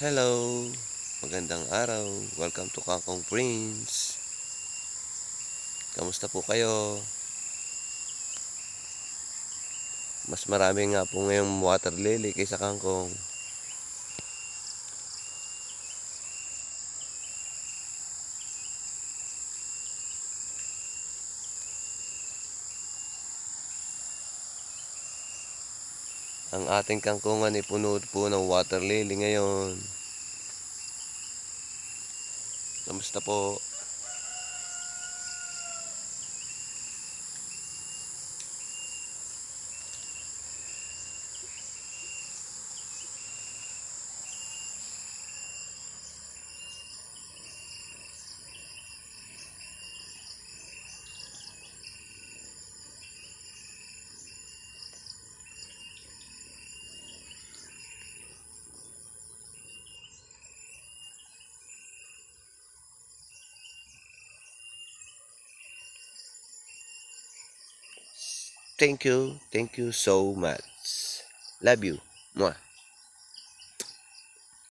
Hello, magandang araw. Welcome to Kangkong Prince. Kamusta po kayo? Mas marami nga po ngayong water lily kaysa kangkong. Ang ating kangkungan ay puno po ng water lily ngayon. Kamusta po? Thank you so much. Love you. Mwah.